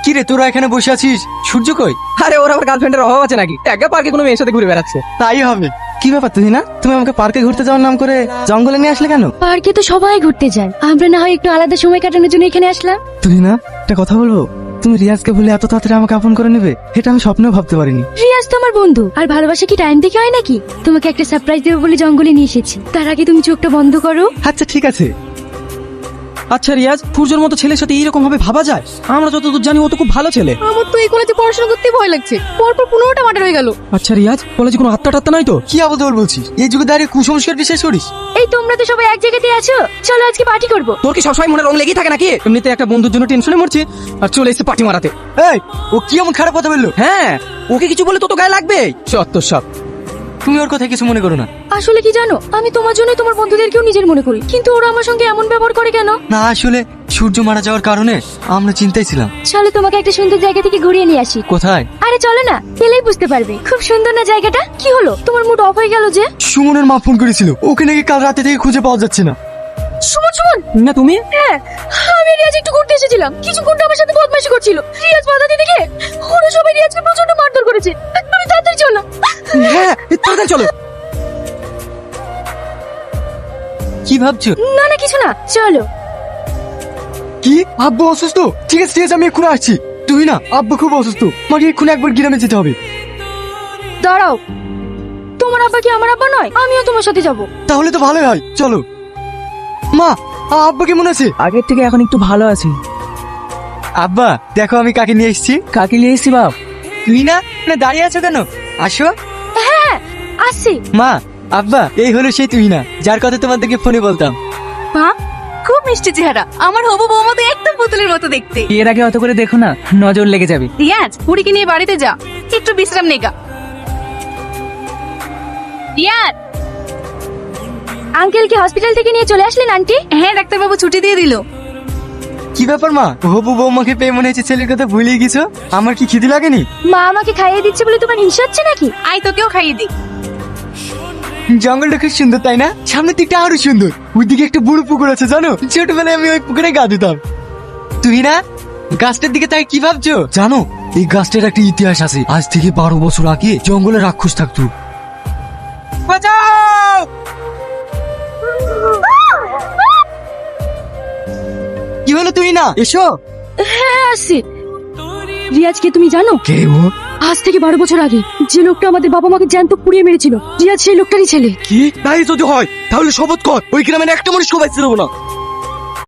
কি রে তোরা এখানে বসে আছিস? সূর্য কই? আরে ওর আবার গার্লফ্রেন্ডের অভাব আছে নাকি? একা পার্কে কোনো মেয়ের সাথে ঘুরে বেড়াচ্ছে। তাই হবে। কি ব্যাপার তুই না, তুমি আমাকে পার্কে ঘুরতে যাওয়ার নাম করে জঙ্গলে নিয়ে আসলে কেন? পার্কে তো সবাই ঘুরতে যায়, আমরা না হয় একটু আলাদা সময় কাটানোর জন্য এখানে আসলাম। তুই না, একটা কথা বলবো? তুমি রিয়াজকে বলে এত তাড়াতাড়ি আমাকে আপন করে নেবে, এটা আমি স্বপ্নেও ভাবতে পারিনি। রিয়াজ তো আমার বন্ধু, আর ভালোবাসা কি টাইম দেখে হয় নাকি? তোমাকে একটা সারপ্রাইজ দেবো বলে জঙ্গলে নিয়ে এসেছি, তার আগে তুমি চোখটা বন্ধ করো। আচ্ছা ঠিক আছে। আচ্ছা রিয়াজ, সূর্যর মতো ছেলের সাথে এইরকম ভাবে ভাবা যায়? আমরা যতদূর জানি ও তো খুব ভালো ছেলে। আমার তো এই কলেজে পড়াশোনা করতে ভয় লাগছে, পরপর 15টা মার্ডার হয়ে গেল। আচ্ছা রিয়াজ, কলেজে কোনো আত্মা টাত্তা নাই তো? কি আবল তোর বলছিস? এই যুগে দাঁড়িয়ে কুসংস্কার বিশ্বাস করিস? এই তোমরা তো সবাই এক জায়গাতে আছো, চলো আজকে পার্টি করবো। তোর কি সবসময় মনে রং লেগেই থাকে নাকি? এমনিতে একটা বন্ধুর জন্য টেনশনে মরছি, আর চলে এসে পার্টি মারাতে। এই, ও কি এমন খারাপ কথা বললো? হ্যাঁ, ওকে কিছু বলে তো গায়ে লাগবে। সত্য সব। তুমি ওর কথা কিছু মনে করো না। আসলে কি জানো, আমি তোমার জন্য তোমার বন্ধুদেরকেও নিজের মনে করি, কিন্তু ওরা আমার সঙ্গে এমন ব্যবহার করে কেন? না আসলে সূর্য মারা যাওয়ার কারণে আমরা চিন্তায় ছিলাম। চলো তোমাকে একটা সুন্দর জায়গা থেকে ঘুরিয়ে নিয়ে আসি। কোথায়? আরে চলো না, পেলেই বুঝতে পারবে। খুব সুন্দর না জায়গাটা? কি হলো, তোমার মুড অফ হয়ে গেল যে? সুমনের মা ফোন করেছিল, ওকে নাকি কাল রাতে থেকে খুঁজে পাওয়া যাচ্ছে না। সুমন, সুমন। না তুমি? হ্যাঁ, আমি রিয়াজ একটু ঘুরতে এসেছিলাম, কিছুক্ষণ আমার সাথে বদমাশি করছিল। রিয়াজ বাধা দিতে গিয়ে ওরা সবাই রিয়াজকে প্রচন্ড মারধর করেছে। আমি তাড়াতাড়ি চলো। হ্যাঁ, তাড়াতাড়ি চলো। কি ভাবছো? না না, কিছু না, চলো। কি আব্বু অসুস্থ? ঠিক আছে ঠিক আছে, আমি এক্ষুনি আসছি। তুই না, আব্বু খুব অসুস্থ, আমাকে এক্ষুনি একবার গ্রামে যেতে হবে। দাঁড়াও, তোমার আব্বা কি আমার আব্বা নয়? আমিও তোমার সাথে যাব। তাহলে তো ভালোই হয়, চলো। মা, আব্বা কেমন আছে? আগের থেকে এখন একটু ভালো আছি। আব্বা দেখো আমি কাকে নিয়ে এসেছি। কাকে নিয়ে এসেছি বাপ? তুমি না দাঁড়িয়ে আছো কেন? আসো। হ্যাঁ, আসছি। মা, আব্বা এই হলো সেই তুই না, যার কথা তোমাদেরকে ফোনে বলতাম। মা, খুব মিষ্টি চেহারা, আমার হবু বৌমা তো একদম পুতুলের মতো দেখতে। এর আগে অত করে দেখো না, নজর লেগে যাবে। রিয়াজ, পুরীকে নিয়ে বাড়িতে যা, একটু বিশ্রাম নেগা। রিয়াজ। আঙ্কেল কি হসপিটাল থেকে নিয়ে চলে আসলেন আন্টি? হ্যাঁ, ডাক্তারবাবু ছুটি দিয়ে দিল। কি ব্যাপার মা, হবু বৌমাকে পেয়ে মনে হচ্ছে ছেলের কথা ভুলিয়ে গেছো। আমার কি খিদে লাগেনি? মা আমাকে খাইয়ে দিচ্ছে বলে তোমার হিংসা হচ্ছে নাকি? আই তোকেও খাইয়ে দি। জঙ্গলটা খুব সুন্দর তাই না? সামনের দিকটা আরো সুন্দর। ওইদিকে একটা বড় পুকুর আছে জানো, ছোটবেলায় আমি ওই পুকুরে গা দিতাম। তুই না গাছটার দিকে তাই কি ভাবছো? জানো এই গাছটার একটা ইতিহাস আছে। আজ থেকে 12 বছর আগে জঙ্গলে রাক্ষস থাকতো। বাঁচাও! কি হলো? তুই না এসো। হ্যাঁ, আসছি। রিয়াজকে তুমি জানো? কে ও? আজ থেকে 12 বছর আগে যে লোকটা আমাদের বাবা মাকে জ্যান্ত পুড়িয়ে মেরেছিল, রিয়াজ সেই লোকটারই ছেলে। কি? তাই যদি হয় তাহলে শপথ কর ওই গ্রামের একটা মানুষ সবাই ছিল না।